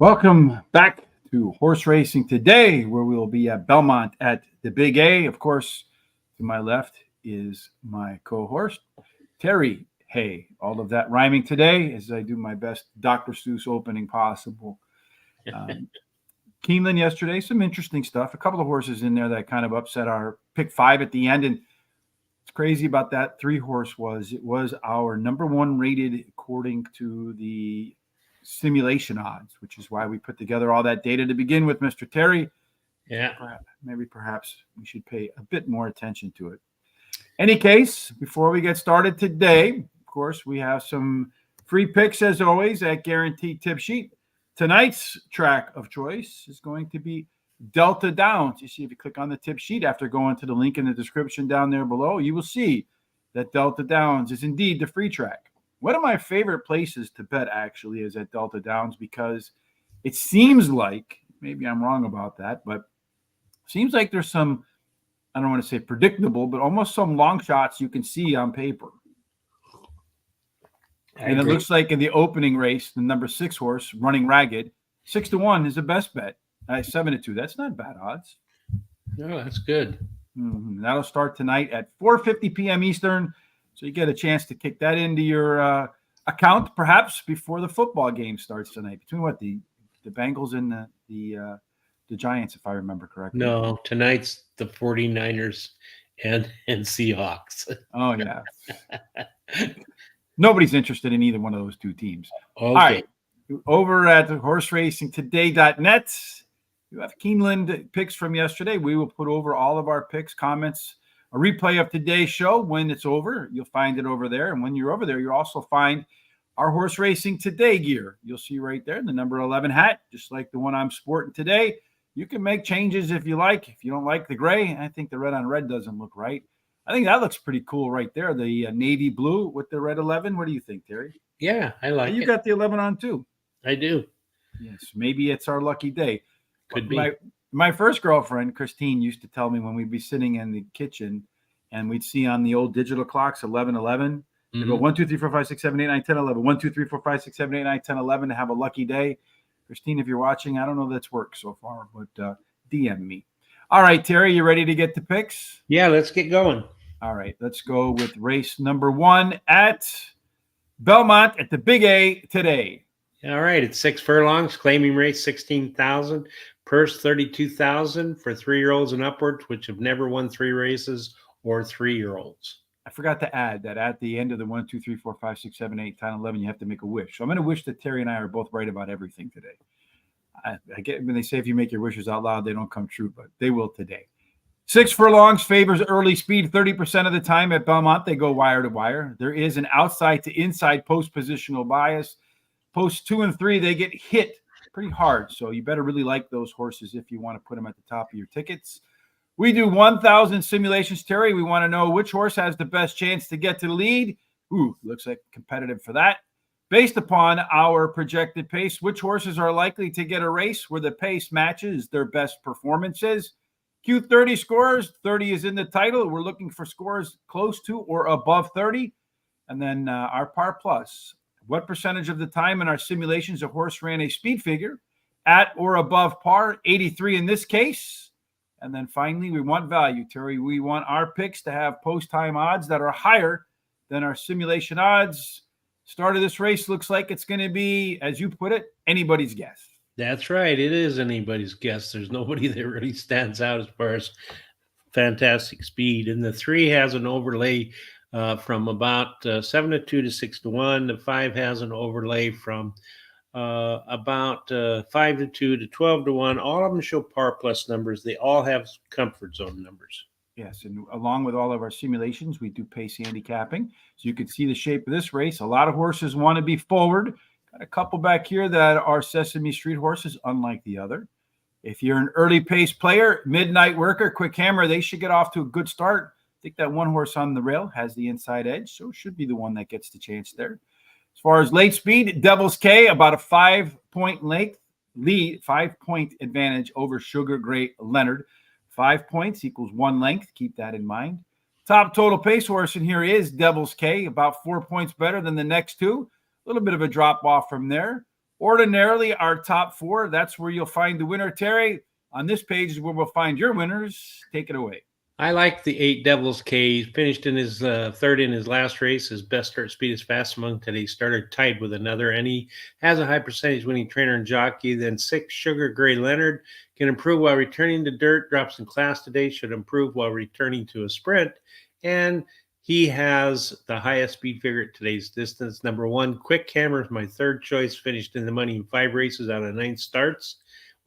Welcome back to Horse Racing Today, where we will be at Belmont at the Big A. Of course, to my left is my co-host, Terry Hay. All of that rhyming today as I do my best Dr. Seuss opening possible. Keeneland yesterday, some interesting stuff. A couple of horses in there that kind of upset our pick five at the end. And what's crazy about that three-horse it was our number one rated according to the simulation odds, which is why we put together all that data to begin with, Mr. Terry. Yeah. Perhaps we should pay a bit more attention to it. Any case, before we get started today, of course, we have some free picks as always at Guaranteed Tip Sheet. Tonight's track of choice is going to be Delta Downs. You see, if you click on the tip sheet after going to the link in the description down there below, you will see that Delta Downs is indeed the free track. One of my favorite places to bet actually is at Delta Downs because it seems like, maybe I'm wrong about that, but it seems like there's some, I don't want to say predictable, but almost some long shots you can see on paper. And it looks like in the opening race, the number 6 horse, Running Ragged, 6-1 is the best bet. 7-2. That's not bad odds. No, that's good. That'll start tonight at 4:50 p.m. Eastern. So you get a chance to kick that into your account, perhaps before the football game starts tonight. Between what the Bengals and the Giants, if I remember correctly. No, tonight's the 49ers and Seahawks. Oh yeah. Nobody's interested in either one of those two teams. Okay. All right. Over at horseracingtoday.net, you have Keeneland picks from yesterday. We will put over all of our picks, comments, a replay of today's show. When it's over, you'll find it over there. And when you're over there, you'll also find our Horse Racing Today gear. You'll see right there the number 11 hat, just like the one I'm sporting today. You can make changes if you like. If you don't like the gray, I think the red on red doesn't look right. I think that looks pretty cool right there, the navy blue with the red 11. What do you think, Terry? Yeah, I like it. You got the 11 on too. I do. Yes, maybe it's our lucky day. Could be. My first girlfriend, Christine, used to tell me when we'd be sitting in the kitchen and we'd see on the old digital clocks 11:11. They go 1, 2, 3, 4, 5, 6, 7, 8, 9, 10, 11. 1, 2, 3, 4, 5, 6, 7, 8, 9, 10, 11 to have a lucky day. Christine, if you're watching, I don't know if that's worked so far, but DM me. All right, Terry, you ready to get the picks? Yeah, let's get going. All right, let's go with race number 1 at Belmont at the Big A today. All right, it's 6 furlongs, claiming race 16,000, purse 32,000 for 3-year-olds and upwards, which have never won 3 races, or 3-year-olds. I forgot to add that at the end of the 1, 2, 3, 4, 5, 6, 7, 8, 10, 11, you have to make a wish. So I'm going to wish that Terry and I are both right about everything today. I get when they say if you make your wishes out loud, they don't come true, but they will today. 6 furlongs favors early speed 30% of the time at Belmont. They go wire to wire. There is an outside to inside post positional bias. Posts 2 and 3, they get hit pretty hard. So you better really like those horses if you want to put them at the top of your tickets. We do 1,000 simulations, Terry. We want to know which horse has the best chance to get to the lead. Ooh, looks like competitive for that. Based upon our projected pace, which horses are likely to get a race where the pace matches their best performances? Q30 scores, 30 is in the title. We're looking for scores close to or above 30. And then our par plus. What percentage of the time in our simulations a horse ran a speed figure at or above par? 83 in this case. And then finally, we want value, Terry. We want our picks to have post-time odds that are higher than our simulation odds. Start of this race looks like it's going to be, as you put it, anybody's guess. That's right. It is anybody's guess. There's nobody that really stands out as far as fantastic speed. And the 3 has an overlay from about 7-2 to 6-1. The 5 has an overlay from about 5-2 to 12-1. All of them show par plus numbers. They all have comfort zone numbers. Yes, and along with all of our simulations, we do pace handicapping. So you can see the shape of this race. A lot of horses want to be forward. Got a couple back here that are Sesame Street horses, unlike the other. If you're an early pace player, midnight worker, quick hammer, they should get off to a good start. I think that one horse on the rail has the inside edge, so it should be the one that gets the chance there. As far as late speed, Devil's K, about a 5-point lead, 5-point advantage over Sugar Great Leonard. 5 points equals 1 length. Keep that in mind. Top total pace horse in here is Devil's K, about 4 points better than the next two. A little bit of a drop off from there. Ordinarily, our top 4, that's where you'll find the winner. Terry, on this page is where we'll find your winners. Take it away. I like the 8 Devils K. He finished in his third in his last race. His best start speed is fast among today's starter, tied with another. And he has a high percentage winning trainer and jockey. Then 6 Sugar Gray Leonard can improve while returning to dirt. Drops in class today, should improve while returning to a sprint. And he has the highest speed figure at today's distance. Number 1, Quick Hammer is my third choice. Finished in the money in 5 races out of 9 starts,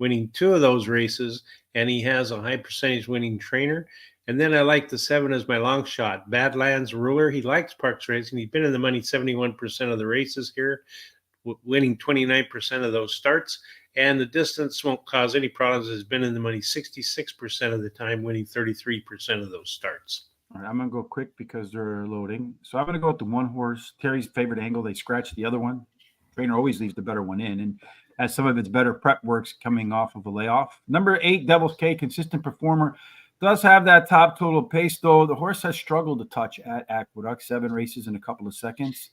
winning 2 of those races. And he has a high percentage winning trainer. And then I like the 7 as my long shot. Badlands Ruler. He likes Parks Racing. He's been in the money 71% of the races here, winning 29% of those starts. And the distance won't cause any problems. Has been in the money 66% of the time, winning 33% of those starts. All right, I'm going to go quick because they're loading. So I'm going to go with the 1 horse, Terry's favorite angle. They scratched the other one. Trainer always leaves the better one in, and has some of its better prep works coming off of a layoff. Number 8, Devil's K, consistent performer. Does have that top total pace, though. The horse has struggled to touch at Aqueduct. 7 races in a couple of seconds.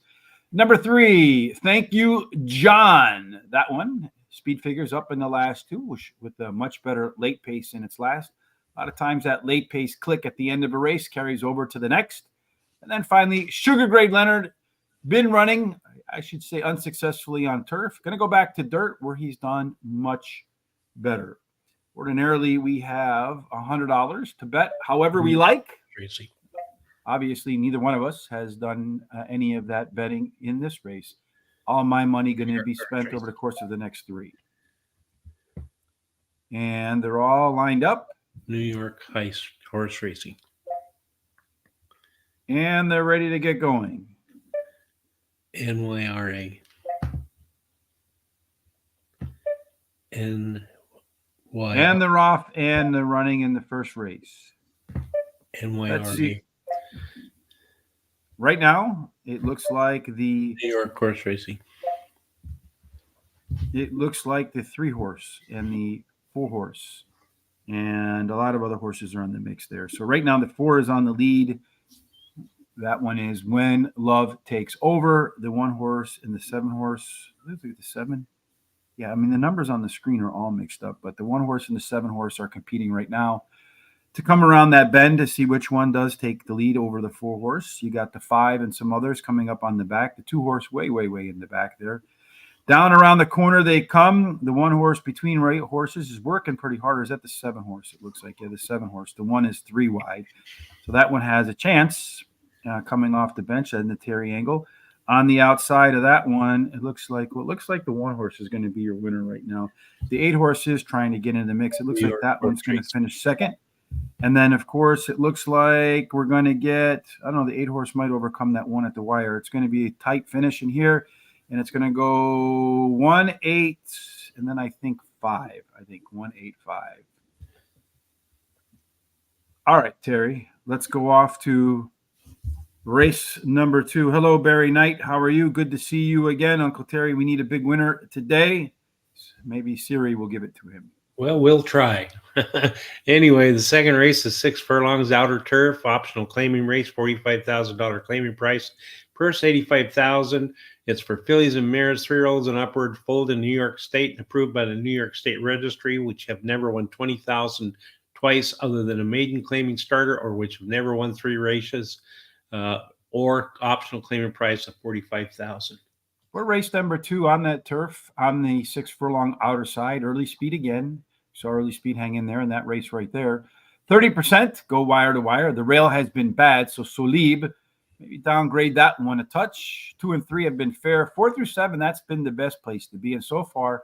Number 3, Thank You, John. That one, speed figures up in the last 2, with a much better late pace in its last. A lot of times that late pace click at the end of a race carries over to the next. And then finally, Sugar Gray Leonard, been running, I should say, unsuccessfully on turf. Going to go back to dirt where he's done much better. Ordinarily, we have $100 to bet however we like. Tracy. Obviously, neither one of us has done any of that betting in this race. All my money going to be spent over the course of the next 3. And they're all lined up. New York Horse Racing. And they're ready to get going. NYRA. And they're off and they're running in the first race. Let's see. Right now, it looks like the New York Horse Racing. It looks like the 3 horse and the 4 horse. And a lot of other horses are in the mix there. So right now, the 4 is on the lead. That one is When Love Takes Over. The 1 horse and the 7 horse. Let's look at the 7. Yeah, I mean, the numbers on the screen are all mixed up, but the 1 horse and the 7 horse are competing right now to come around that bend to see which one does take the lead over the 4 horse. You got the 5 and some others coming up on the back. The 2 horse way in the back there. Down around the corner they come. The 1 horse between right horses is working pretty hard. Or is that the 7 horse? It looks like, yeah, the 7 horse. The 1 is 3 wide. So that one has a chance coming off the bench and the Terry angle. On the outside of that one, it looks like the 1 horse is going to be your winner right now. The 8 horse is trying to get in the mix. It looks like that one's going to finish second. And then, of course, it looks like we're going to get, I don't know, the 8 horse might overcome that 1 at the wire. It's going to be a tight finish in here. And it's going to go 1, 8, and then I think 5. I think 1, 8, 5. All right, Terry, let's go off to race number 2. Hello, Barry Knight. How are you? Good to see you again, Uncle Terry. We need a big winner today. Maybe Siri will give it to him. Well, we'll try. Anyway, the second race is 6 furlongs outer turf, optional claiming race, $45,000 claiming price, purse $85,000. It's for fillies and mares, 3-year-olds and upward, foaled in New York State and approved by the New York State Registry, which have never won $20,000 twice other than a maiden claiming starter, or which have never won 3 races, or optional claiming price of $45,000. We're race number 2 on that turf on the 6 furlong outer side. Early speed again. So early speed hang in there in that race right there. 30% go wire to wire. The rail has been bad, so Solib, maybe downgrade that one a touch. 2 and 3 have been fair. 4 through 7, that's been the best place to be. And so far,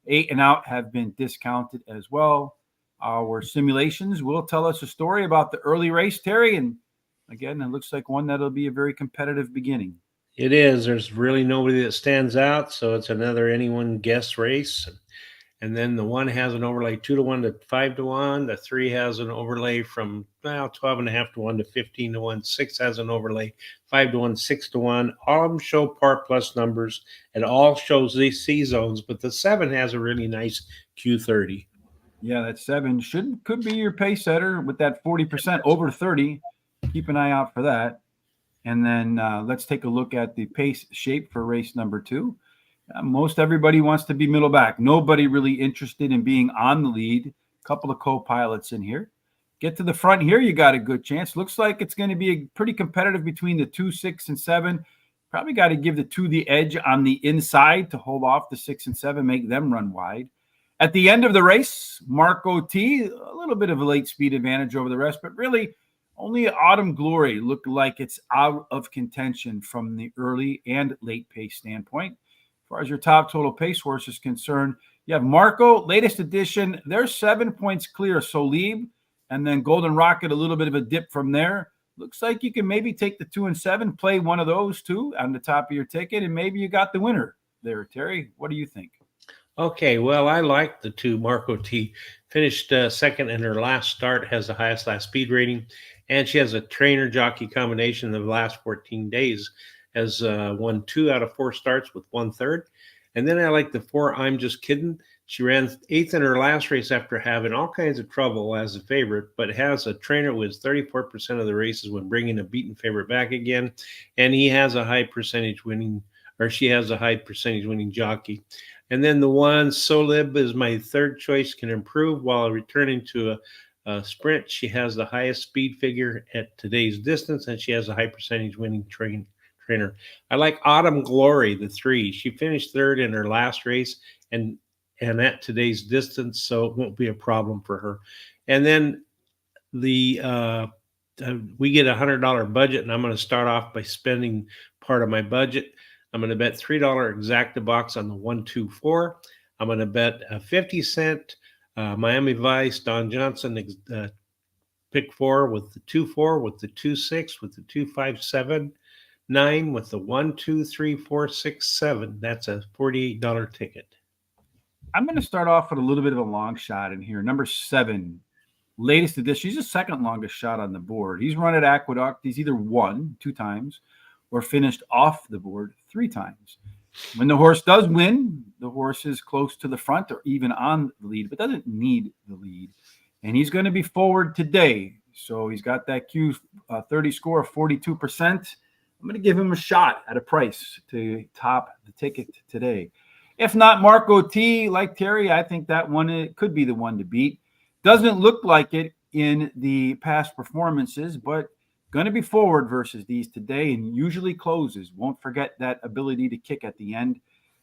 8 and out have been discounted as well. Our simulations will tell us a story about the early race, Terry. And again, it looks like one that'll be a very competitive beginning. It is. There's really nobody that stands out, so it's another anyone guess race. And then the 1 has an overlay 2-1 to 5-1. The 3 has an overlay from 12.5 to 1 to 15 to 1. 6 has an overlay 5 to 1, 6 to 1. All of them show par plus numbers. It all shows these C zones, but the 7 has a really nice Q30. Yeah, that 7 could be your pace setter with that 40% over 30. Keep an eye out for that. And then let's take a look at the pace shape for race number 2. Most everybody wants to be middle back. Nobody really interested in being on the lead. A couple of co-pilots in here. Get to the front here, you got a good chance. Looks like it's going to be pretty competitive between the 2, 6, and 7. Probably got to give the 2 the edge on the inside to hold off the 6 and 7, make them run wide. At the end of the race, Marco T, a little bit of a late speed advantage over the rest, but really only Autumn Glory looked like it's out of contention from the early and late pace standpoint. As far as your top total pace horse is concerned, you have Marco, latest edition. They're 7 points clear. Solib, and then Golden Rocket, a little bit of a dip from there. Looks like you can maybe take the 2 and 7, play one of those two on the top of your ticket, and maybe you got the winner there. Terry, what do you think? Okay, well, I like the 2. Marco T finished second in her last start, has the highest last speed rating, and she has a trainer jockey combination of the last 14 days, has won 2 out of 4 starts with 1/3. And then I like the 4, I'm Just Kidding. She ran 8th in her last race after having all kinds of trouble as a favorite, but has a trainer who wins 34% of the races when bringing a beaten favorite back again. And he has a high percentage winning, or she has a high percentage winning jockey. And then the 1, Solib, is my 3rd choice, can improve while returning to a sprint. She has the highest speed figure at today's distance, and she has a high percentage winning trainer. I like Autumn Glory, the 3. She finished 3rd in her last race, and at today's distance, so it won't be a problem for her. And then the we get $100 budget, and I'm going to start off by spending part of my budget. I'm going to bet $3 exacta box on the 1, 2, 4. I'm going to bet a 50-cent Miami Vice Don Johnson pick 4 with the 2, 4, with the 2, 6, with the 2, 5, 7, 9, with the 1, 2, 3, 4, 6, 7. That's a $48 ticket. I'm going to start off with a little bit of a long shot in here. Number 7, latest edition. He's the second longest shot on the board. He's run at Aqueduct. He's either won 2 times or finished off the board 3 times. When the horse does win, the horse is close to the front or even on the lead, but doesn't need the lead. And he's going to be forward today. So he's got that Q30 score of 42%. I'm going to give him a shot at a price to top the ticket today. If not Marco T, like Terry, I think that one it could be the one to beat. Doesn't look like it in the past performances, but going to be forward versus these today and usually closes. Won't forget that ability to kick at the end.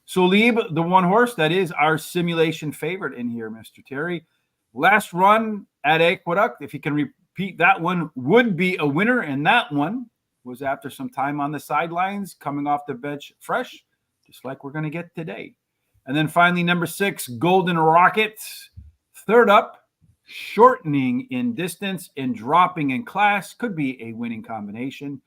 Solib, the 1 horse, that is our simulation favorite in here, Mr. Terry. Last run at Aqueduct, if he can repeat that one, would be a winner. And that one was after some time on the sidelines, coming off the bench fresh, just like we're going to get today. And then finally, number 6, Golden Rocket. 3rd up, shortening in distance and dropping in class. Could be a winning combination.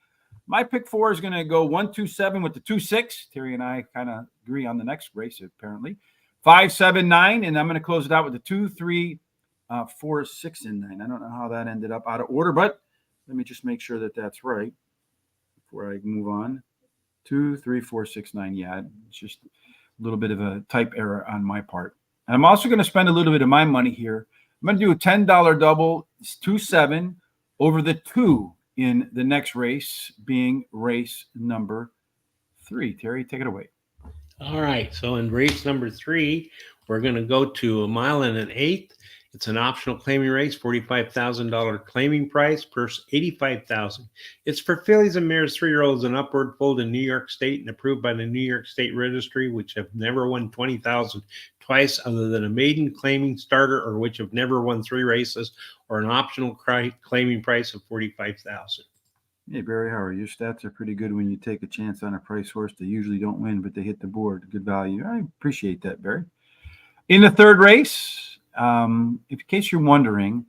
My pick 4 is going to go 1, 2, 7 with the 2, 6. Terry and I kind of agree on the next race, apparently. 5, 7, 9. And I'm going to close it out with the 2, 3, 4, 6, and 9. I don't know how that ended up out of order, but let me just make sure that that's right before I move on. 2, 3, 4, 6, 9. Yeah, it's just a little bit of a type error on my part. And I'm also going to spend a little bit of my money here. I'm going to do a $10 double. It's 2, 7 over the 2 in the next race, being race number 3. Terry, take it away. All right. So in race number 3, we're going to go to 1 mile and 1/8. It's an optional claiming race, $45,000 claiming price, purse $85,000. It's for fillies and mares, 3-year-olds and upward, foaled in New York State and approved by the New York State Registry, which have never won $20,000 twice, other than a maiden claiming starter, or which have never won 3 races, or an optional claiming price of $45,000. Hey, Barry, how are you? Your stats are pretty good when you take a chance on a price horse. They usually don't win, but they hit the board. Good value. I appreciate that, Barry. In the 3rd race, in case you're wondering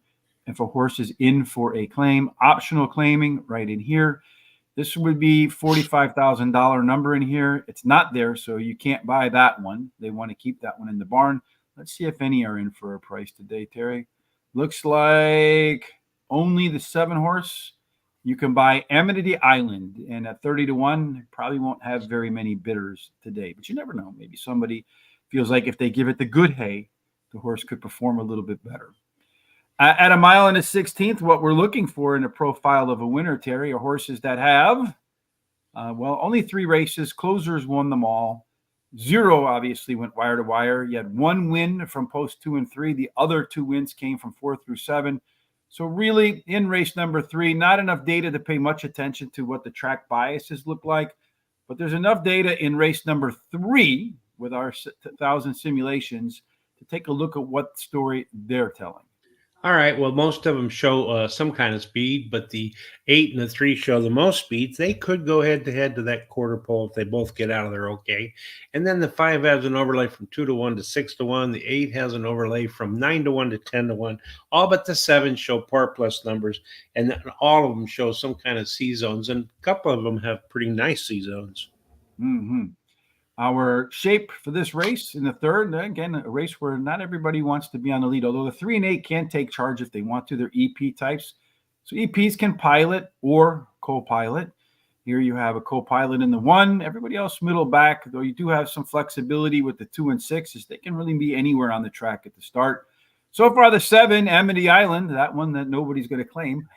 if a horse is in for a claim, optional claiming right in here. This would be $45,000 number in here. It's not there, so you can't buy that one. They want to keep that one in the barn. Let's see if any are in for a price today, Terry. Looks like only the 7 horse. You can buy Amity Island, and at 30 to 1, probably won't have very many bidders today, but you never know. Maybe somebody feels like if they give it the good hay, the horse could perform a little bit better. At 1 mile and 1/16, what we're looking for in a profile of a winner, Terry, are horses that have, only 3 races. Closers won them all. 0 obviously went wire to wire. You had 1 win from post 2 and 3. The other 2 wins came from 4 through 7. So really, in race number 3, not enough data to pay much attention to what the track biases look like, but there's enough data in race number 3 with our 1,000 simulations to take a look at what story they're telling. All right. Well, most of them show some kind of speed, but the 8 and the 3 show the most speeds. They could go head to head to that quarter pole if they both get out of there okay. And then the 5 has an overlay from 2 to 1 to 6 to 1. The 8 has an overlay from 9 to 1 to 10 to 1. All but the 7 show par plus numbers, and all of them show some kind of C zones, and a couple of them have pretty nice C zones. Mm-hmm. Our shape for this race in the third, again, a race where not everybody wants to be on the lead, although the 3 and 8 can take charge if they want to. They're EP types. So EPs can pilot or co-pilot. Here you have a co-pilot in the 1. Everybody else middle back, though you do have some flexibility with the 2 and 6, as they can really be anywhere on the track at the start. So far, the 7, Amity Island, that one that nobody's going to claim,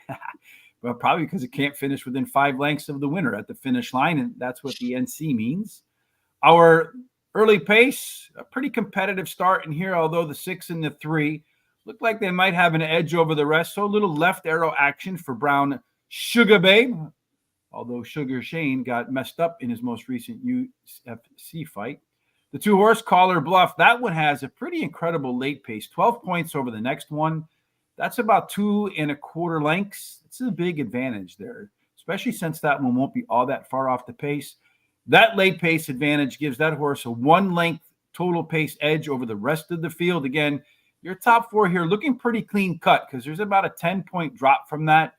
but probably because it can't finish within 5 lengths of the winner at the finish line, and that's what the NC means. Our early pace, a pretty competitive start in here, although the 6 and the 3 look like they might have an edge over the rest. So a little left arrow action for Brown Sugar Babe, although Sugar Shane got messed up in his most recent UFC fight. The 2 horse Collar Bluff, that one has a pretty incredible late pace, 12 points over the next one. That's about 2 1/4 lengths. It's a big advantage there, especially since that one won't be all that far off the pace. That late pace advantage gives that horse a 1 length total pace edge over the rest of the field. Again, your top 4 here looking pretty clean cut because there's about a 10-point drop from that.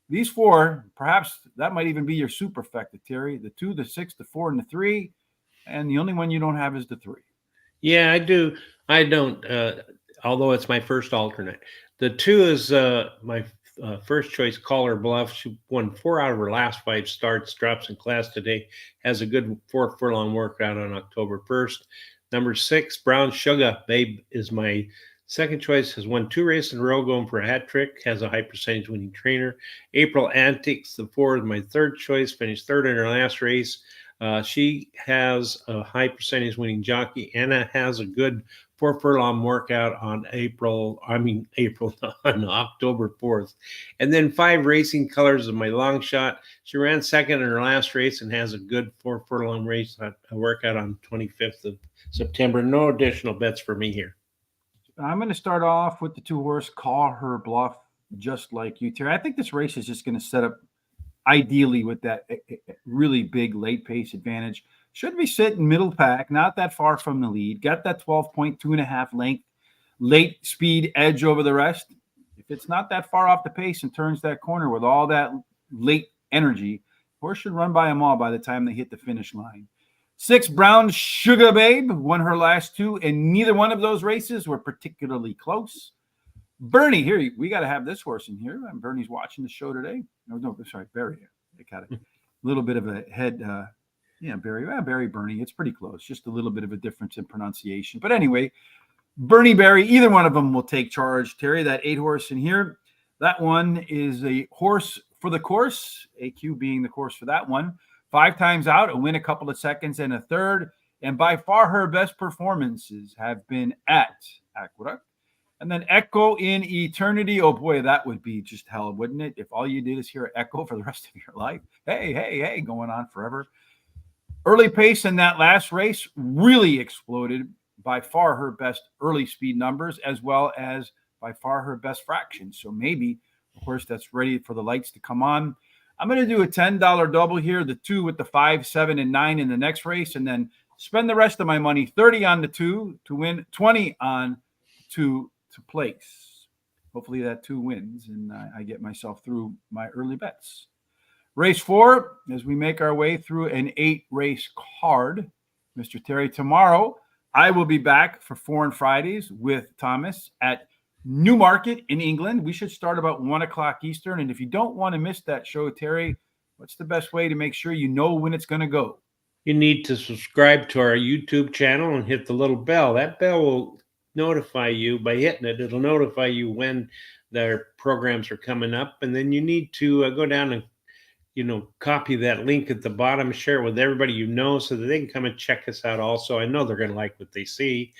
These 4, perhaps that might even be your superfecta, Terry. The 2, the 6, the 4, and the 3. And the only one you don't have is the 3. Yeah, I do. I don't, although it's my first alternate. The 2 is my first choice, Collar Bluff. She won 4 out of her last 5 starts, drops in class today, has a good 4 furlong workout on October 1st. Number 6, Brown Sugar Babe is my second choice, has won 2 races in a row, going for a hat trick, has a high percentage winning trainer. April Antics, the 4 is my third choice, finished 3rd in her last race. She has a high percentage winning jockey. Anna has a good 4 furlong workout on on October 4th. And then 5 Racing Colors of my long shot. She ran 2nd in her last race and has a good 4 furlong race workout on 25th of September. No additional bets for me here. I'm going to start off with the 2 horse Call Her Bluff, just like you, Terry. I think this race is just going to set up ideally with that really big late pace advantage. Should be sitting middle pack, not that far from the lead. Got that 12.2.5 length late speed edge over the rest. If it's not that far off the pace and turns that corner with all that late energy, horse should run by them all by the time they hit the finish line. 6, Brown Sugar Babe, won her last 2, and neither one of those races were particularly close. Bernie, here, we got to have this horse in here. Bernie's watching the show today. No, sorry, Barry. They got a little bit of a head. Barry, Bernie. It's pretty close. Just a little bit of a difference in pronunciation. But anyway, Bernie, Barry, either one of them will take charge. Terry, that 8 horse in here, that one is a horse for the course, AQ being the course for that one. 5 times out, a win a couple of seconds and a third. And by far her best performances have been at Aqueduct. And then Echo in Eternity. Oh, boy, that would be just hell, wouldn't it? If all you did is hear Echo for the rest of your life. Hey, going on forever. Early pace in that last race really exploded. By far her best early speed numbers, as well as by far her best fraction. So maybe a horse that's ready for the lights to come on. I'm going to do a $10 double here, the 2 with the 5, 7, and 9 in the next race, and then spend the rest of my money, 30 on the 2 to win, 20 on 2 to place. Hopefully that 2 wins, and I get myself through my early bets. Race 4, as we make our way through an 8-race card. Mr. Terry, tomorrow I will be back for Foreign Fridays with Thomas at Newmarket in England. We should start about 1 o'clock Eastern. And if you don't want to miss that show, Terry, what's the best way to make sure you know when it's going to go? You need to subscribe to our YouTube channel and hit the little bell. That bell will notify you by hitting it. It'll notify you when their programs are coming up. And then you need to go down and copy that link at the bottom, share it with everybody so that they can come and check us out also. I know they're going to like what they see.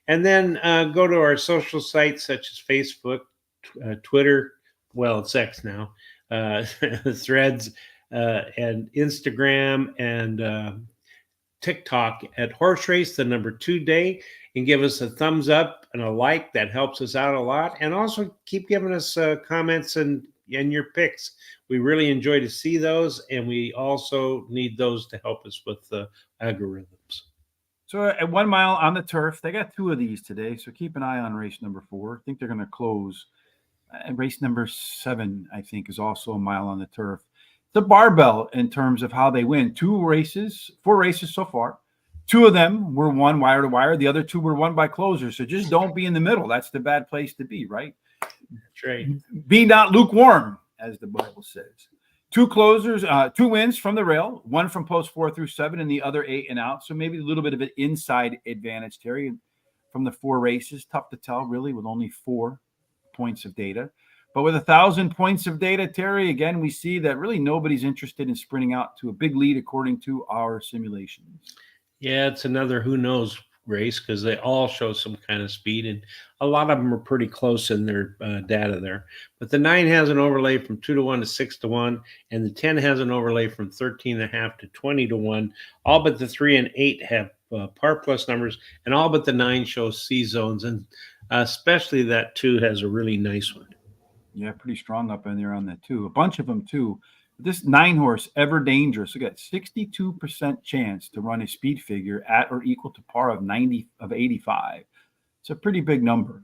And then go to our social sites such as Facebook, Twitter, well, it's X now, Threads, and Instagram, and TikTok at Horse Race, the number 2 day, and give us a thumbs up and a like. That helps us out a lot. And also keep giving us comments and your picks. We really enjoy to see those, and we also need those to help us with the algorithms. So at 1 mile on the turf, they got 2 of these today. So keep an eye on race number 4. I think they're going to close. And race number 7, I think, is also a mile on the turf. The barbell in terms of how they win. 4 races so far. 2 of them were won wire to wire. The other 2 were won by closers. So just don't be in the middle. That's the bad place to be, right? That's right. Be not lukewarm, as the Bible says. 2 closers, 2 wins from the rail, 1 from post 4 through 7, and the other 8 and out. So maybe a little bit of an inside advantage, Terry, from the 4 races. Tough to tell, really, with only 4 points of data. But with 1,000 points of data, Terry, again, we see that really nobody's interested in sprinting out to a big lead according to our simulations. Yeah, it's another who knows race because they all show some kind of speed, and a lot of them are pretty close in their data there. But the 9 has an overlay from 2 to 1 to 6 to 1, and the 10 has an overlay from 13.5 to 20 to 1. All but the 3 and 8 have par plus numbers, and all but the 9 shows C zones, and especially that 2 has a really nice one. Yeah, pretty strong up in there on that 2. A bunch of them too. This 9 horse, Ever Dangerous, we got 62% chance to run a speed figure at or equal to par of 85. It's a pretty big number.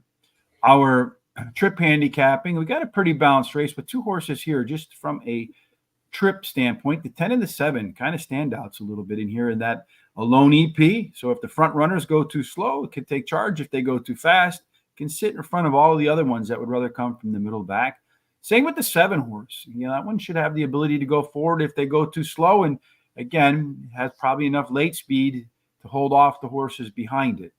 Our trip handicapping, we got a pretty balanced race, but 2 horses here just from a trip standpoint. The 10 and the 7 kind of standouts a little bit in here in that alone EP. So if the front runners go too slow, it can take charge. If they go too fast, it can sit in front of all the other ones that would rather come from the middle back. Same with the 7 horse. That one should have the ability to go forward if they go too slow. And again, has probably enough late speed to hold off the horses behind it.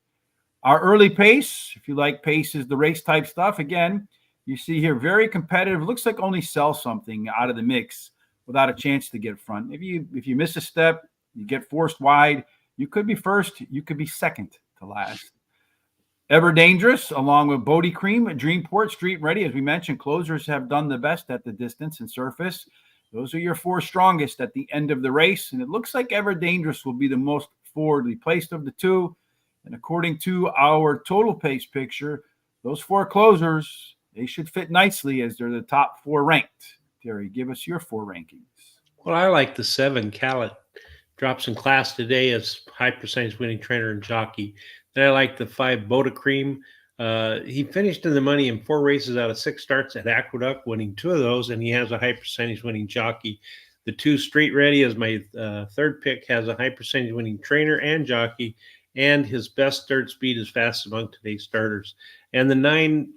Our early pace, if you like pace is the race type stuff, again, you see here, very competitive. Looks like only Sell Something out of the mix without a chance to get front. If you miss a step, you get forced wide, you could be first, you could be second to last. Ever Dangerous, along with Bodie Cream, Dreamport, Street Ready. As we mentioned, closers have done the best at the distance and surface. Those are your 4 strongest at the end of the race. And it looks like Ever Dangerous will be the most forwardly placed of the 2. And according to our total pace picture, those 4 closers, they should fit nicely as they're the top 4 ranked. Terry, give us your 4 rankings. Well, I like the 7, Callet. Drops in class today as high percentage winning trainer and jockey. Then I like the 5, Boda Cream. He finished in the money in 4 races out of 6 starts at Aqueduct, winning 2 of those, and he has a high percentage winning jockey. The 2, Street Ready, as my 3rd pick, has a high percentage winning trainer and jockey, and his best third speed is fast among today's starters. And the 9,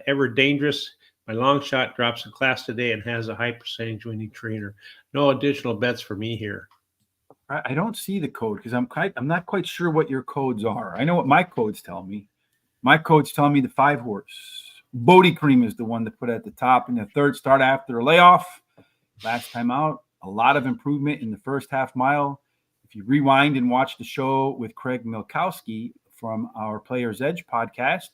Ever Dangerous, my long shot, drops in class today and has a high percentage winning trainer. No additional bets for me here. I don't see the code because I'm not quite sure what your codes are. I know what my codes tell me. My codes tell me the 5 horse. Bodie Cream is the one to put at the top in the 3rd start after a layoff. Last time out, a lot of improvement in the first half mile. If you rewind and watch the show with Craig Milkowski from our Player's Edge podcast,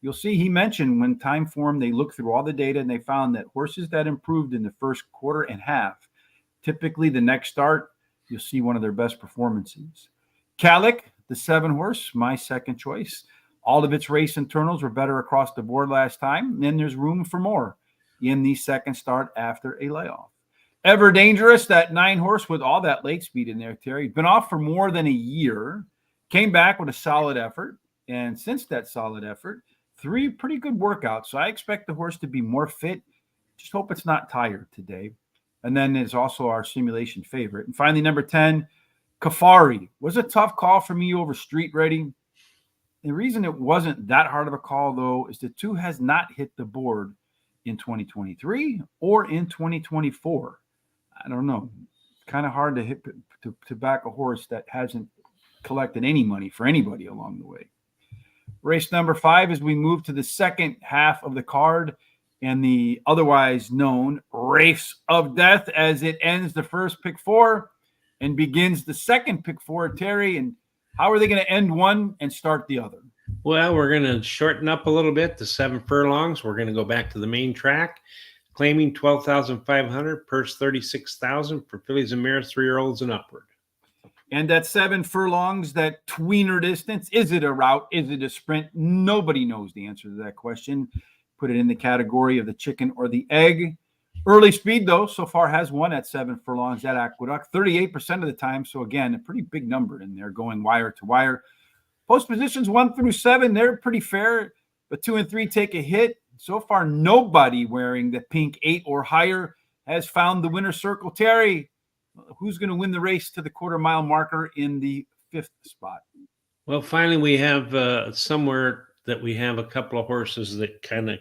you'll see he mentioned when time form, they looked through all the data and they found that horses that improved in the first quarter and half, typically the next start, you'll see one of their best performances. Calic, the 7 horse, my second choice. All of its race internals were better across the board last time. And then there's room for more in the second start after a layoff. Ever Dangerous, that 9 horse with all that late speed in there, Terry. Been off for more than a year. Came back with a solid effort. And since that solid effort, 3 pretty good workouts. So I expect the horse to be more fit. Just hope it's not tired today. And then there's also our simulation favorite. And finally, number 10, Kafari. Was a tough call for me over Street Ready. The reason it wasn't that hard of a call, though, is the 2 has not hit the board in 2023 or in 2024. I don't know. It's kind of hard to back a horse that hasn't collected any money for anybody along the way. Race number 5, as we move to the second half of the card, and the otherwise known Race of Death as it ends the first pick four and begins the second pick four. Terry, and how are they going to end one and start the other? Well, we're going to shorten up a little bit to 7 furlongs. We're going to go back to the main track, claiming 12,500, purse 36,000 for fillies and mares, 3-year-olds and upward. And that 7 furlongs, that tweener distance, is it a route? Is it a sprint? Nobody knows the answer to that question. Put it in the category of the chicken or the egg. Early speed, though, so far has won at 7 furlongs at Aqueduct, 38% of the time. So, again, a pretty big number in there going wire to wire. Post positions 1 through 7, they're pretty fair, but 2 and 3 take a hit. So far, nobody wearing the pink 8 or higher has found the winner's circle. Terry, who's going to win the race to the quarter-mile marker in the 5th spot? Well, finally, we have somewhere that we have a couple of horses that kind of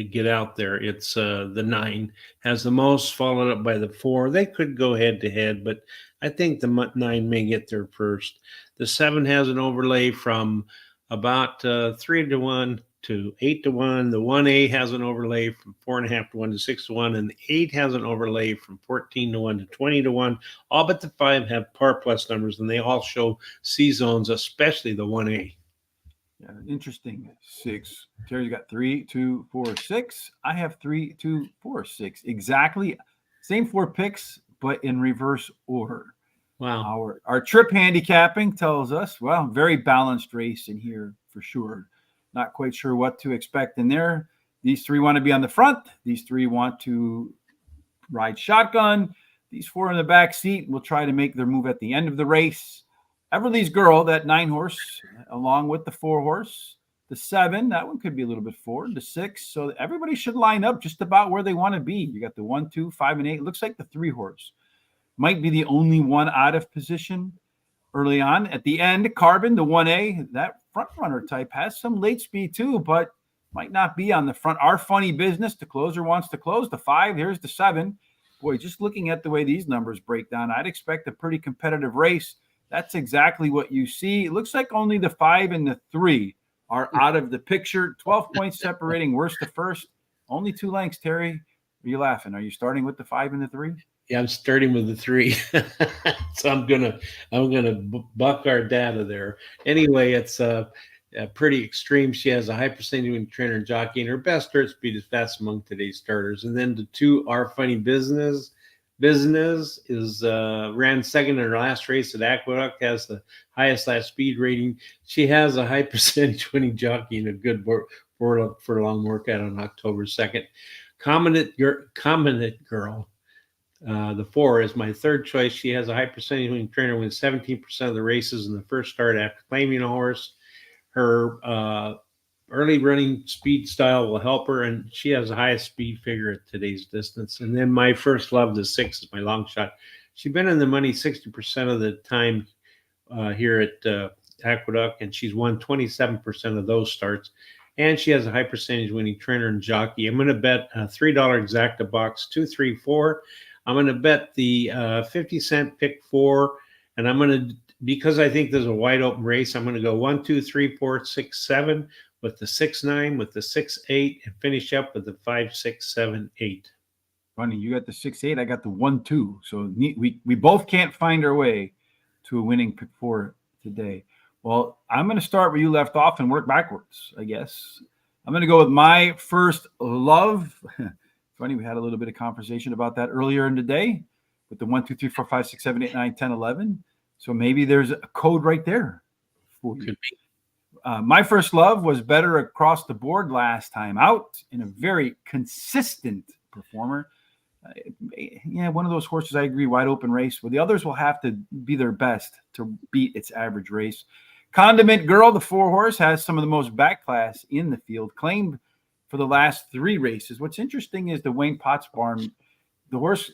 get out there. It's the 9 has the most, followed up by the 4. They could go head-to-head, but I think the 9 may get there first. The 7 has an overlay from about 3-1 to 8-1. The 1A has an overlay from 4.5-1 to 6-1, and the 8 has an overlay from 14-1 to 20-1. All but the 5 have par plus numbers, and they all show C zones, especially the 1A. Yeah, interesting. 6. Terry's got 3, 2, 4, 6. I have 3, 2, 4, 6. Exactly. Same 4 picks, but in reverse order. Wow. Our trip handicapping tells us, well, very balanced race in here for sure. Not quite sure what to expect in there. These 3 want to be on the front. These 3 want to ride shotgun. These 4 in the back seat will try to make their move at the end of the race. Everly's Girl, that 9 horse, along with the 4 horse, the 7, that one could be a little bit forward, the 6. So everybody should line up just about where they want to be. You got the 1, 2, 5, and 8. It looks like the 3 horse might be the only one out of position early on. At the end, Carbon, the 1A, that front runner type has some late speed too, but might not be on the front. Our Funny Business, the closer wants to close. The 5, here's the 7. Boy, just looking at the way these numbers break down, I'd expect a pretty competitive race. That's exactly what you see. It looks like only the 5 and the 3 are out of the picture. 12 points separating worst to first. Only 2 lengths, Terry. Are you laughing? Are you starting with the 5 and the 3? Yeah, I'm starting with the 3. So I'm gonna buck our data there. Anyway, it's pretty extreme. She has a high percentage between trainer and jockey, and her best start speed is fast among today's starters. And then the 2 Our Funny Business is ran second in her last race at Aqueduct, has the highest last speed rating. She has a high percentage winning jockey and a good furlong workout on October 2nd. Commented Girl. The 4 is my third choice. She has a high percentage winning trainer, wins 17% of the races in the first start after claiming a horse. Her early running speed style will help her, and she has the highest speed figure at today's distance. And then my first love, the 6, is my long shot. She's been in the money 60% of the time here at Aqueduct, and she's won 27% of those starts. And she has a high percentage winning trainer and jockey. I'm going to bet a $3 exacta box, 2, 3, 4. I'm going to bet the 50-cent pick 4, and I'm going to, because I think there's a wide open race, I'm going to go 1, 2, 3, 4, 6, 7 with the 6, 9, with the 6, 8, and finish up with the 5, 6, 7, 8. Funny, you got the 6, 8. I got the 1, 2. So we both can't find our way to a winning pick 4 today. Well, I'm going to start where you left off and work backwards, I guess. I'm going to go with my first love. Funny, we had a little bit of conversation about that earlier in the day with the 1, 2, 3, 4, 5, 6, 7, 8, 9, 10, 11. So maybe there's a code right there for you. Could be. My first love was better across the board last time out, and a very consistent performer. One of those horses, I agree, wide open race. Well, the others will have to be their best to beat its average race. Condiment Girl, the 4 horse, has some of the most back class in the field, claimed for the last 3 races. What's interesting is the Wayne Potts barn, the horse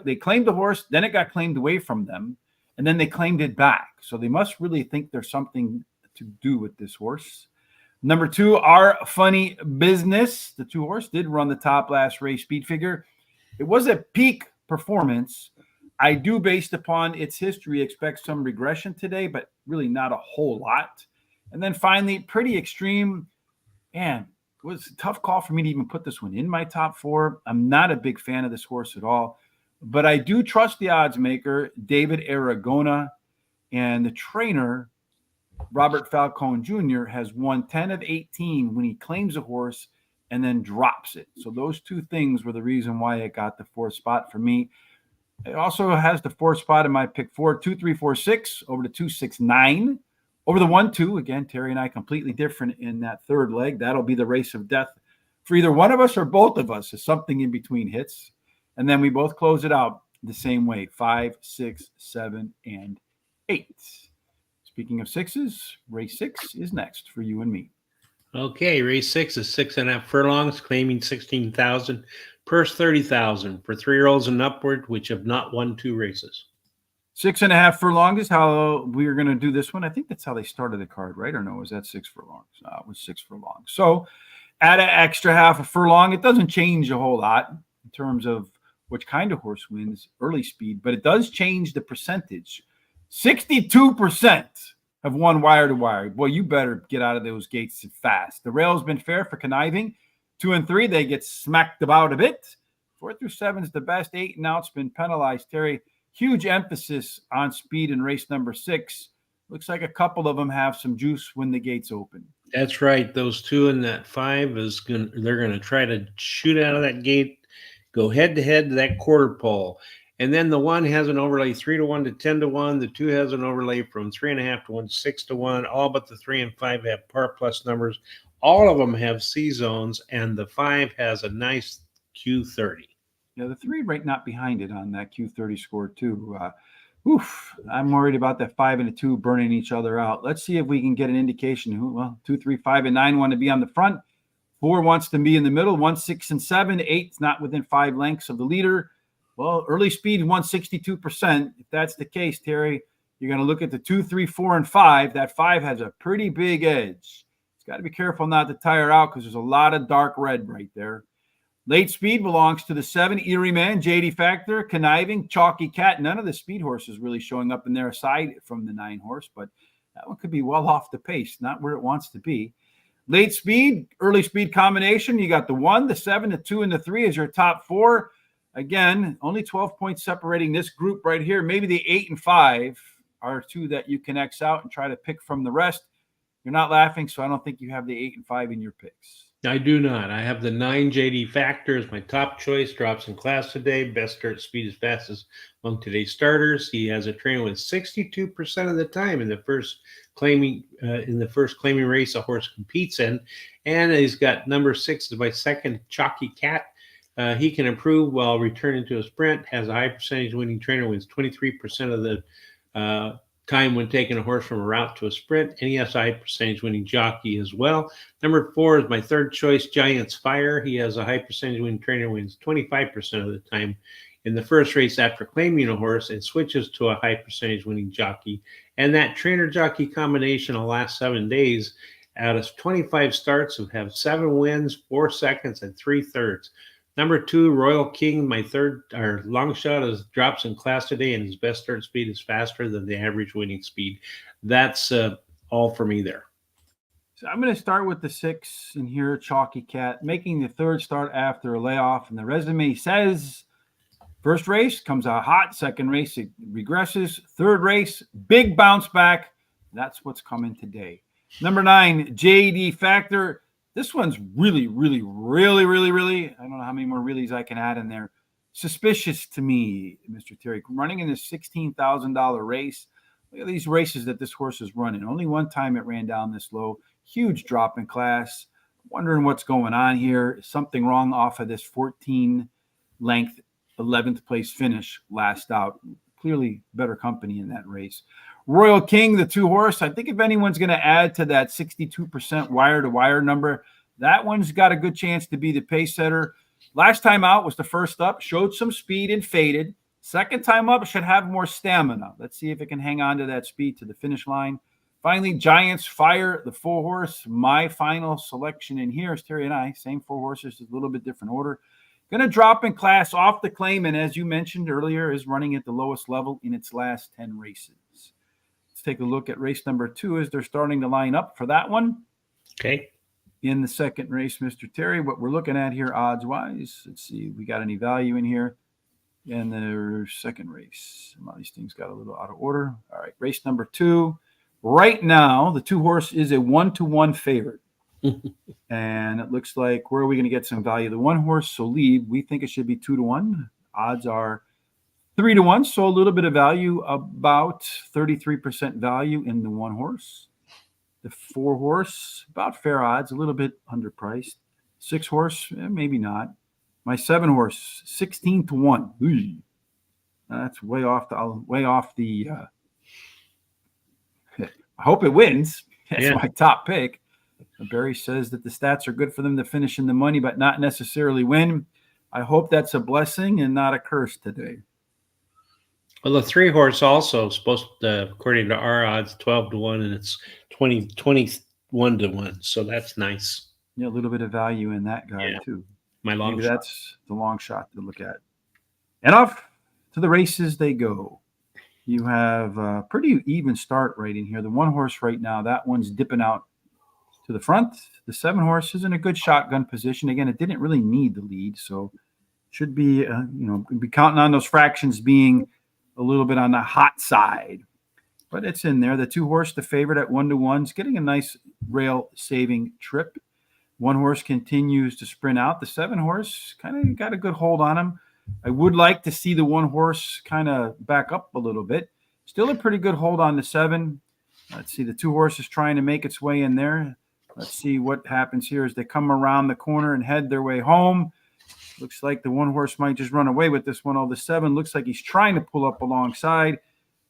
they claimed the horse, then it got claimed away from them, and then they claimed it back. So they must really think there's something to do with this horse. Number 2, Our Funny Business. The 2 horse did run the top last race speed figure. It was a peak performance. I do, based upon its history, expect some regression today, but really not a whole lot. And then finally, Pretty Extreme. Man, was a tough call for me to even put this one in my top 4. I'm not a big fan of this horse at all, but I do trust the odds maker, David Aragona, and the trainer, Robert Falcone Jr., has won 10 of 18 when he claims a horse and then drops it. So those two things were the reason why it got the 4th spot for me. It also has the 4th spot in my pick 4, 2, 3, 4, 6 over the 2, 6, 9. Over the 1, 2, again, Terry and I completely different in that 3rd leg. That'll be the race of death for either one of us or both of us, as something in between hits. And then we both close it out the same way, 5, 6, 7, and 8. Speaking of 6s, race 6 is next for you and me. Okay, race 6 is 6.5 furlongs, claiming 16,000, purse 30,000 for 3-year-olds and upward, which have not won 2 races. 6.5 furlongs is how we're going to do this one. I think that's how they started the card, right? Or no, was that 6 furlongs? It was 6 furlongs. So add an extra half a furlong. It doesn't change a whole lot in terms of which kind of horse wins early speed, but it does change the percentage. 62% have won wire to wire. Boy, you better get out of those gates fast. The rail's been fair for conniving. 2 and 3, they get smacked about a bit. 4 through 7 is the best. 8 and out's been penalized. Terry, huge emphasis on speed in race number 6. Looks like a couple of them have some juice when the gates open. That's right. Those 2 and that 5 they're going to try to shoot out of that gate, go head to head to that quarter pole. And then the 1 has an overlay 3 to 1 to 10 to 1. The 2 has an overlay from 3.5 to 1 to 6 to 1. All but the 3 and 5 have par plus numbers. All of them have C zones, and the 5 has a nice Q30. Yeah, the 3 right not behind it on that Q30 score too. I'm worried about that 5 and the 2 burning each other out. Let's see if we can get an indication who, 2, 3, 5, and 9 want to be on the front. 4 wants to be in the middle. 1, 6, and 7. 8's not within 5 lengths of the leader. Well, early speed won 62%. If that's the case, Terry, you're going to look at the 2, 3, 4, and 5. That 5 has a pretty big edge. It's got to be careful not to tire out because there's a lot of dark red right there. Late speed belongs to the 7, Erie Man, JD Factor, Conniving, Chalky Cat. None of the speed horses really showing up in there aside from the 9 horse, but that one could be well off the pace, not where it wants to be. Late speed, early speed combination. You got the 1, the 7, the 2, and the 3 as your top 4. Again, only 12 points separating this group right here. Maybe the 8 and 5 are 2 that you can X out and try to pick from the rest. You're not laughing, so I don't think you have the 8 and 5 in your picks. I do not. I have the 9 JD Factor as my top choice. Drops in class today. Best start speed as fastest among today's starters. He has a trainer with 62% of the time in the first claiming race a horse competes in, and he's got number 6 as my second, Chalky Cat. He can improve while returning to a sprint. Has a high percentage winning trainer. Wins 23% of the time when taking a horse from a route to a sprint, and he has a high percentage winning jockey as well. Number 4 is my third choice, Giants Fire. He has a high percentage winning trainer, wins 25% of the time in the first race after claiming a horse, and switches to a high percentage winning jockey. And that trainer jockey combination the last 7 days out of 25 starts have 7 wins, 4 seconds, and 3/3. Number 2, Royal King, my third or long shot, drops in class today, and his best start speed is faster than the average winning speed. That's all for me there. So I'm going to start with the 6 in here, Chalky Cat, making the 3rd start after a layoff. And the resume says first race comes out hot, second race it regresses, third race, big bounce back. That's what's coming today. Number 9, JD Factor. This one's really, I don't know how many more reallys I can add in there. Suspicious to me, Mr. Terry. Running in this $16,000 race. Look at these races that this horse is running. Only one time it ran down this low. Huge drop in class. Wondering what's going on here. Is something wrong off of this 14 length 11th place finish last out? Clearly better company in that race. Royal King, the 2 horse. I think if anyone's going to add to that 62% wire-to-wire number, that one's got a good chance to be the pace setter. Last time out was the first up, showed some speed and faded. Second time up should have more stamina. Let's see if it can hang on to that speed to the finish line. Finally, Giants Fire, the 4 horse. My final selection in here is Terry and I. Same 4 horses, a little bit different order. Going to drop in class off the claim, and as you mentioned earlier, is running at the lowest level in its last 10 races. Take a look at race number 2 as they're starting to line up for that one. Okay. in the second race, Mr. Terry. What we're looking at here, odds-wise, let's see, we got any value in here in the second race. Some of these things got a little out of order. All right, race number 2. Right now, the 2-horse is a 1-to-1 favorite. And it looks like, where are we going to get some value? The 1-horse, so lead, we think it should be 2-to-1. Odds are 3-to-1, so a little bit of value, about 33% value in the 1-horse. The 4-horse, about fair odds, a little bit underpriced. 6-horse, maybe not. My 7-horse, 16-to-1. That's way off the. I hope it wins. That's my top pick. Barry says that the stats are good for them to finish in the money, but not necessarily win. I hope that's a blessing and not a curse today. Well, the 3-horse also is supposed to, according to our odds, 12-to-1, and it's 21-to-1. So that's nice. Yeah, a little bit of value in that guy too. Maybe that's the long shot to look at. And off to the races they go. You have a pretty even start right in here. The 1-horse right now, that one's dipping out to the front. The 7-horse is in a good shotgun position. Again, it didn't really need the lead, so should be, be counting on those fractions being a little bit on the hot side. But it's in there. The 2-horse, the favorite at 1-to-1, is getting a nice rail-saving trip. 1-horse continues to sprint out. The 7-horse kind of got a good hold on him. I would like to see the 1-horse kind of back up a little bit. Still a pretty good hold on the 7. Let's see, the 2-horse is trying to make its way in there. Let's see what happens here as they come around the corner and head their way home. Looks like the 1-horse might just run away with this one. Oh, the 7 looks like he's trying to pull up alongside.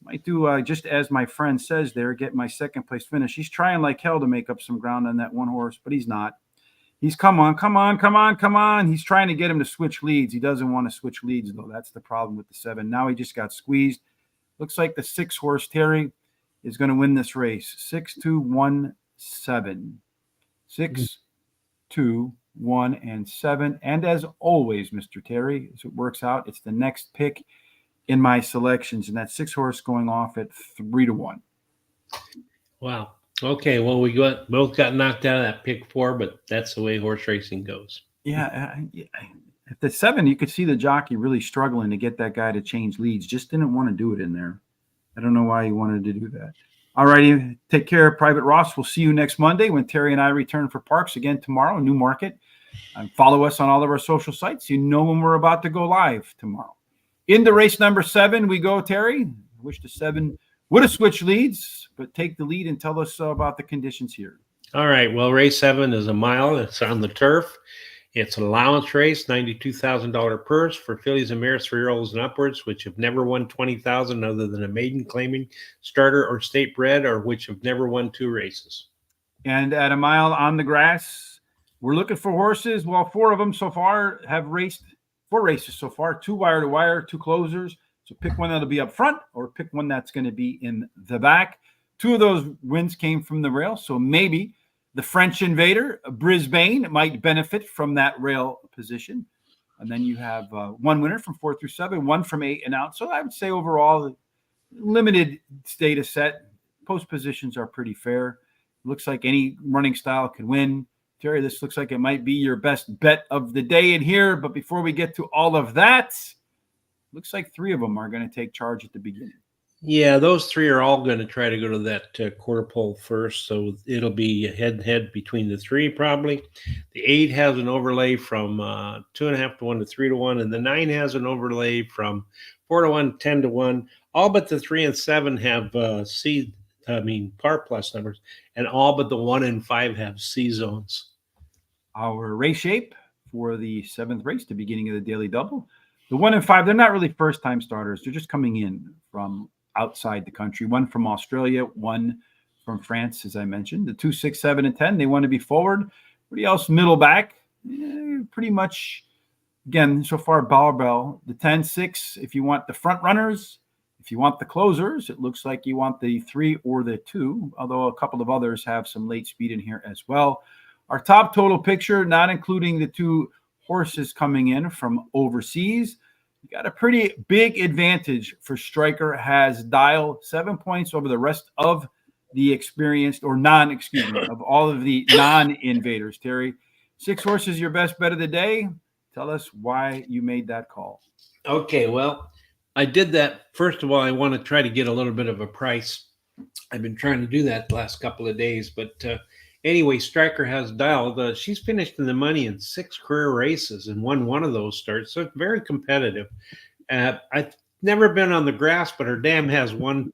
Might do, just as my friend says there, get my second place finish. He's trying like hell to make up some ground on that 1-horse, but he's not. He's come on. He's trying to get him to switch leads. He doesn't want to switch leads, though. That's the problem with the 7. Now he just got squeezed. Looks like the 6-horse, Terry, is going to win this race. 6-2-1-7. 6, 2, 1, and 7. And as always, Mr. Terry, as it works out, it's the next pick in my selections. And that 6-horse going off at 3-to-1. Wow. Okay, well, we both got knocked out of that pick 4, but that's the way horse racing goes. Yeah. At the 7, you could see the jockey really struggling to get that guy to change leads. Just didn't want to do it in there. I don't know why he wanted to do that. All righty. Take care, Private Ross. We'll see you next Monday when Terry and I return for Parks again tomorrow, Newmarket. Follow us on all of our social sites. You know when we're about to go live tomorrow. Into race number 7 we go, Terry. I wish the 7 would have switched leads, but take the lead and tell us about the conditions here. All right. Well, race 7 is a mile. It's on the turf. It's an allowance race, $92,000 purse for fillies and mares 3-year-olds and upwards, which have never won $20,000 other than a maiden claiming starter or state bred, or which have never won 2 races. And at a mile on the grass, we're looking for horses. Well, 4 of them so far have raced 4 races so far, 2 wire to wire, 2 closers. So pick one that'll be up front or pick one that's going to be in the back. 2 of those wins came from the rail. So maybe the French Invader, Brisbane, might benefit from that rail position. And then you have 1 winner from 4 through 7, 1 from 8 and out. So I would say overall, limited data set. Post positions are pretty fair. Looks like any running style could win. Terry, this looks like it might be your best bet of the day in here. But before we get to all of that, looks like 3 of them are going to take charge at the beginning. Yeah, those 3 are all going to try to go to that quarter pole first. So it'll be head-to-head between the 3 probably. The 8 has an overlay from 2.5-to-1 to 3-to-1. And the 9 has an overlay from 4-to-1, 10-to-1. All but the 3 and 7 have par plus numbers. And all but the 1 and 5 have C zones. Our race shape for the 7th race, the beginning of the daily double. The 1 and 5, they're not really first-time starters. They're just coming in from outside the country. 1 from Australia, 1 from France, as I mentioned. The 2, 6, 7, and 10, they want to be forward. Everybody else, middle back. Pretty much, again, so far, barbell. The 10, 6, if you want the front runners. If you want the closers, it looks like you want the 3 or the 2, although a couple of others have some late speed in here as well. Our top total picture, not including the 2 horses coming in from overseas, you got a pretty big advantage for Striker. Has Dial 7 points over the rest of the experienced or non, excuse me, of all of the non-invaders. Terry, 6 horses, your best bet of the day. Tell us why you made that call. Okay, well, I did that. First of all, I want to try to get a little bit of a price. I've been trying to do that the last couple of days, but anyway, Striker has dialed. She's finished in the money in 6 career races and won one of those starts, so it's very competitive. I've never been on the grass, but her dam has one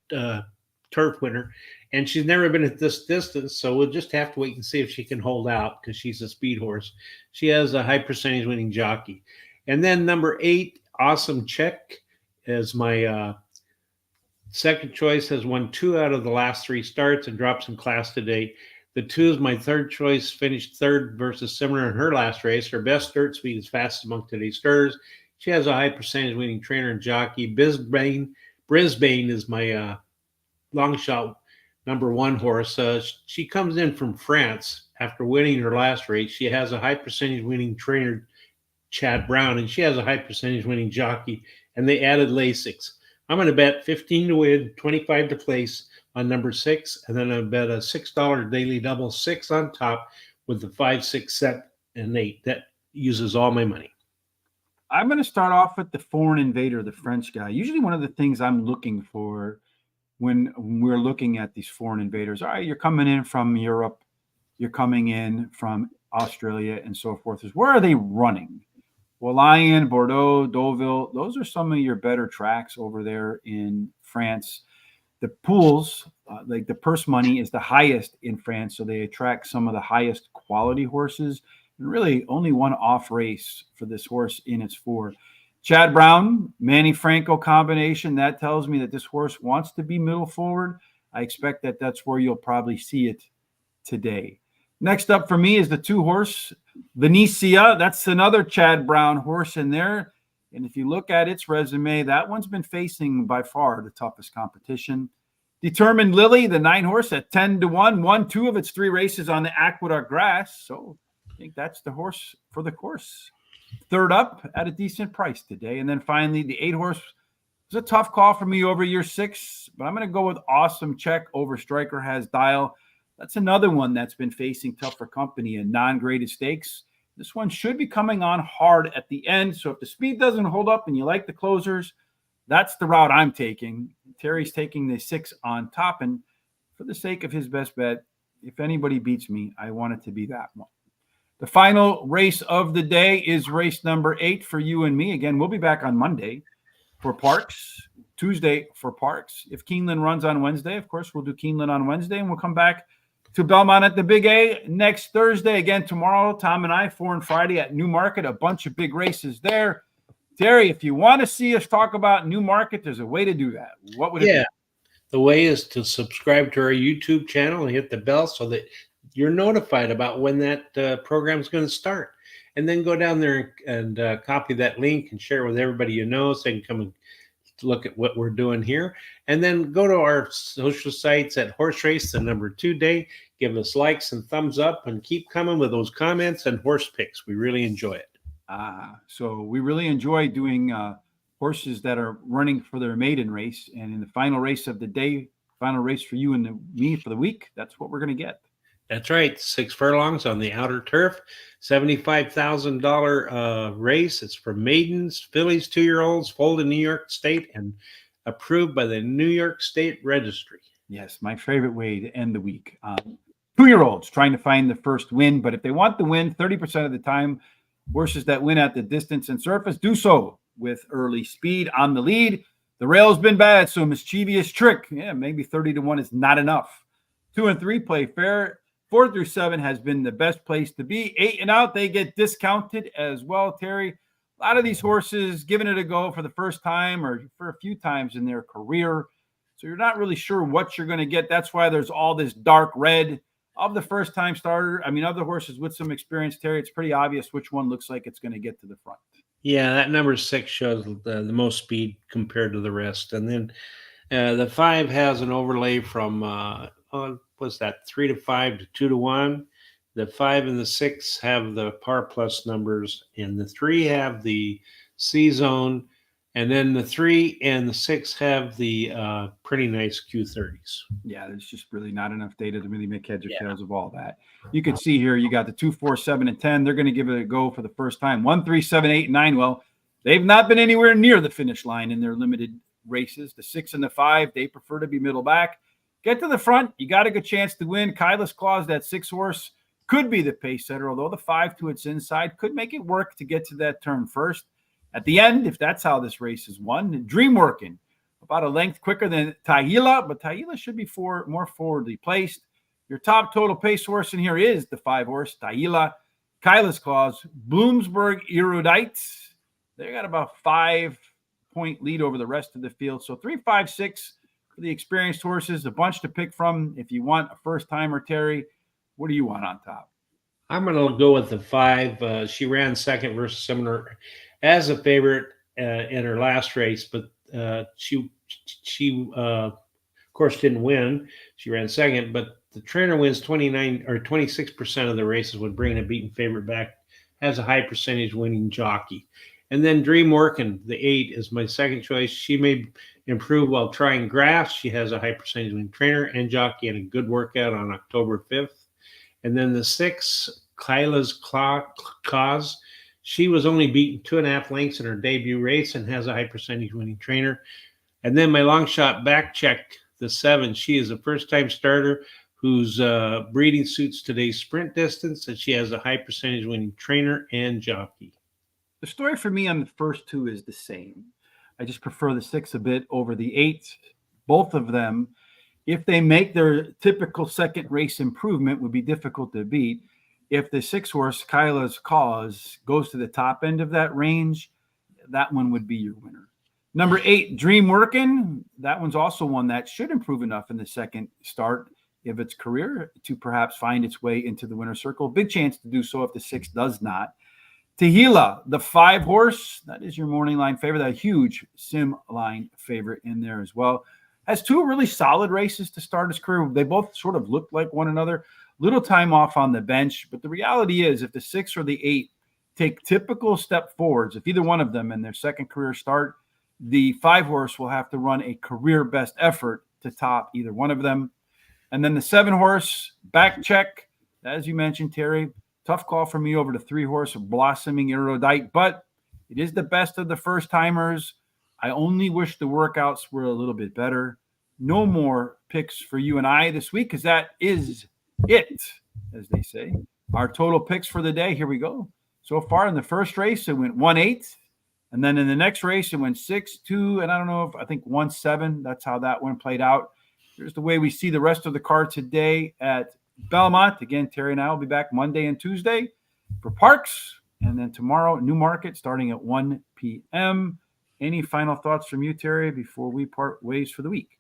turf winner, and she's never been at this distance, so we'll just have to wait and see if she can hold out because she's a speed horse. She has a high percentage winning jockey. And then number 8, Awesome Check, is my second choice, has won 2 out of the last 3 starts and drops in class today. The 2 is my third choice, finished third versus Simmer in her last race. Her best dirt speed is fastest among today's starters. She has a high percentage winning trainer and jockey. Brisbane is my long shot number 1 horse. She comes in from France after winning her last race. She has a high percentage winning trainer, Chad Brown, and she has a high percentage winning jockey, and they added Lasix. I'm going to bet 15 to win, 25 to place on number 6, and then I bet a $6 daily double 6 on top with the 5, 6, 7, and 8. That uses all my money. I'm going to start off with the foreign invader, the French guy. Usually one of the things I'm looking for when we're looking at these foreign invaders, all right, you're coming in from Europe, you're coming in from Australia and so forth, is where are they running? Well, Lyon, Bordeaux, Deauville, those are some of your better tracks over there in France. The pools, like the purse money is the highest in France, so they attract some of the highest quality horses. And really only one off race for this horse in its 4. Chad Brown, Manny Franco combination, that tells me that this horse wants to be middle forward. I expect that that's where you'll probably see it today. Next up for me is the 2 horse, Venetia. That's another Chad Brown horse in there. And if you look at its resume, that one's been facing by far the toughest competition. Determined Lily, the 9 horse at 10 to 1, won 2 of its 3 races on the Aqueduct grass. So I think that's the horse for the course. Third up at a decent price today. And then finally, the 8 horse was a tough call for me over year 6, but I'm going to go with Awesome Check over Striker Has Dial. That's another one that's been facing tougher company in non-graded stakes. This one should be coming on hard at the end. So if the speed doesn't hold up and you like the closers, that's the route I'm taking. Terry's taking the 6 on top. And for the sake of his best bet, if anybody beats me, I want it to be that one. The final race of the day is race number 8 for you and me. Again, we'll be back on Monday for Parks, Tuesday for Parks. If Keeneland runs on Wednesday, of course, we'll do Keeneland on Wednesday, and we'll come back to Belmont at the Big A next Thursday. Again, tomorrow, Tom and I, 4 and Friday at Newmarket, a bunch of big races there. Terry, if you want to see us talk about Newmarket, there's a way to do that. What would it be? The way is to subscribe to our YouTube channel and hit the bell so that you're notified about when that program is going to start. And then go down there and copy that link and share it with everybody you know so they can come and look at what we're doing here. And then go to our social sites at Horse Race, the number 2 day. Give us likes and thumbs up and keep coming with those comments and horse picks. We really enjoy it. So we really enjoy doing horses that are running for their maiden race. And in the final race of the day, final race for you and me for the week, that's what we're going to get. That's right. 6 furlongs on the outer turf, $75,000 race. It's for maidens, fillies, 2-year-olds, foaled in New York State, and approved by the New York State Registry. Yes, my favorite way to end the week. 2-year-olds trying to find the first win, but if they want the win, 30% of the time, horses that win at the distance and surface do so with early speed on the lead. The rail's been bad, so mischievous trick. Yeah, maybe 30 to 1 is not enough. 2 and 3 play fair. 4 through 7 has been the best place to be. 8 and out, they get discounted as well, Terry. A lot of these horses giving it a go for the first time or for a few times in their career. So you're not really sure what you're going to get. That's why there's all this dark red of the first-time starter. I mean, of the horses with some experience, Terry, it's pretty obvious which one looks like it's going to get to the front. Yeah, that number 6 shows the most speed compared to the rest. And then the 5 has an overlay from what's that, 3 to 5 to 2 to 1. The 5 and the 6 have the par plus numbers, and the 3 have the C zone, And then the 3 and the 6 have the pretty nice Q30s. Yeah, there's just really not enough data to really make heads or Yeah. tails of all that. You can see here, you got the 2, 4, 7, and 10. They're going to give it a go for the first time. 1, 3, 7, 8, and 9. Well, they've not been anywhere near the finish line in their limited races. The 6 and the 5, they prefer to be middle back. Get to the front. You got a good chance to win. Kyla's Claus, that 6 horse, could be the pace setter, although the 5 to its inside could make it work to get to that turn first. At the end, if that's how this race is won, dream working. About a length quicker than Tahila, but Tahila should be more forwardly placed. Your top total pace horse in here is the 5 horse, Tahila. Kyla's Claus, Bloomsburg Erudite. They got about 5-point lead over the rest of the field. So 3, 5, 6 for the experienced horses, a bunch to pick from. If you want a first timer, Terry, what do you want on top? I'm going to go with the 5. She ran second versus Sumner as a favorite in her last race, but she of course didn't win. She ran second, but the trainer wins 29 or 26% of the races when bringing a beaten favorite back, has a high percentage winning jockey. And then Dream Working, the 8, is my second choice. She may improve while trying grass. She has a high percentage winning trainer and jockey and a good workout on October 5th. And then the 6, Kyla's Claus. She was only beaten 2.5 lengths in her debut race and has a high percentage winning trainer. And then my long shot back check, the 7. She is a first-time starter whose breeding suits today's sprint distance, and she has a high percentage winning trainer and jockey. The story for me on the first 2 is the same. I just prefer the 6 a bit over the 8. Both of them, if they make their typical second race improvement, would be difficult to beat. If the 6 horse, Kyla's Cause, goes to the top end of that range, that one would be your winner. Number 8, Dream Working. That one's also one that should improve enough in the second start of its career to perhaps find its way into the winner's circle. Big chance to do so if the 6 does not. Tahila, the 5 horse, that is your morning line favorite, that huge sim line favorite in there as well. Has 2 really solid races to start his career. They both sort of look like one another. Little time off on the bench, but the reality is if the 6 or the 8 take typical step forwards, if either one of them in their second career start, the 5 horse will have to run a career best effort to top either one of them. And then the 7 horse, back check, as you mentioned, Terry, tough call for me over the 3 horse, Blossoming Erudite, but it is the best of the first timers. I only wish the workouts were a little bit better. No more picks for you and I this week, because that is it, as they say. Our total picks for the day, here we go. So far in the first race, it went 1-8. And then in the next race, it went 6-2. And I think 1-7. That's how that one played out. Here's the way we see the rest of the card today at Belmont. Again, Terry and I will be back Monday and Tuesday for Parks. And then tomorrow, Newmarket, starting at 1 p.m. Any final thoughts from you, Terry, before we part ways for the week?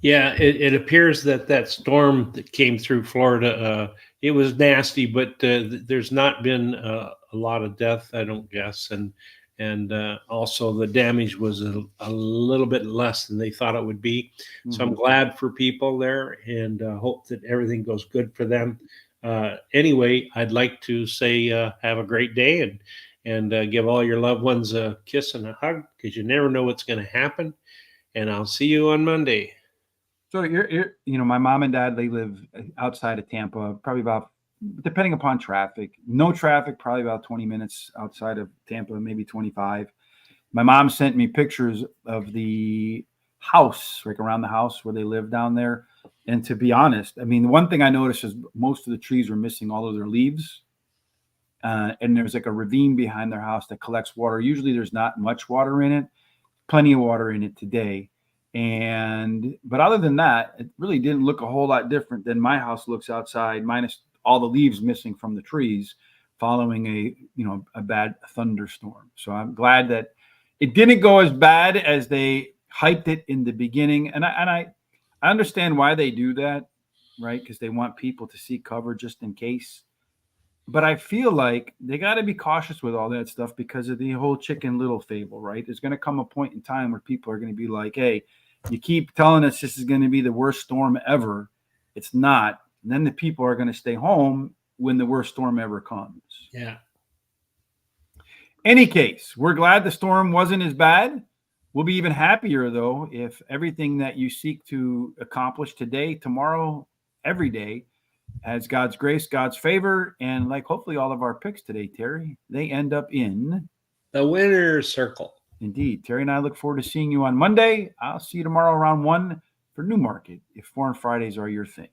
Yeah, it appears that storm that came through Florida, it was nasty, but there's not been a lot of death, I don't guess. And also the damage was a little bit less than they thought it would be. Mm-hmm. So I'm glad for people there and hope that everything goes good for them. Anyway, I'd like to say have a great day and give all your loved ones a kiss and a hug, because you never know what's going to happen. And I'll see you on Monday. So my mom and dad, they live outside of Tampa, probably about, depending upon traffic, no traffic, probably about 20 minutes outside of Tampa, maybe 25. My mom sent me pictures of the house, like around the house where they live down there. And to be honest, I mean, the one thing I noticed is most of the trees were missing all of their leaves. And there's like a ravine behind their house that collects water. Usually there's not much water in it, plenty of water in it today. But other than that, it really didn't look a whole lot different than my house looks outside, minus all the leaves missing from the trees following a bad thunderstorm. So I'm glad that it didn't go as bad as they hyped it in the beginning. And I understand why they do that, right? Because they want people to see cover just in case. But I feel like they got to be cautious with all that stuff because of the whole Chicken Little fable, right? There's going to come a point in time where people are going to be like, hey, you keep telling us this is going to be the worst storm ever. It's not. And then the people are going to stay home when the worst storm ever comes. Yeah. Any case, we're glad the storm wasn't as bad. We'll be even happier, though, if everything that you seek to accomplish today, tomorrow, every day, has God's grace, God's favor, and like hopefully all of our picks today, Terry, they end up in the winner's circle. Indeed. Terry and I look forward to seeing you on Monday. I'll see you tomorrow around 1 for Newmarket, if Foreign Fridays are your thing.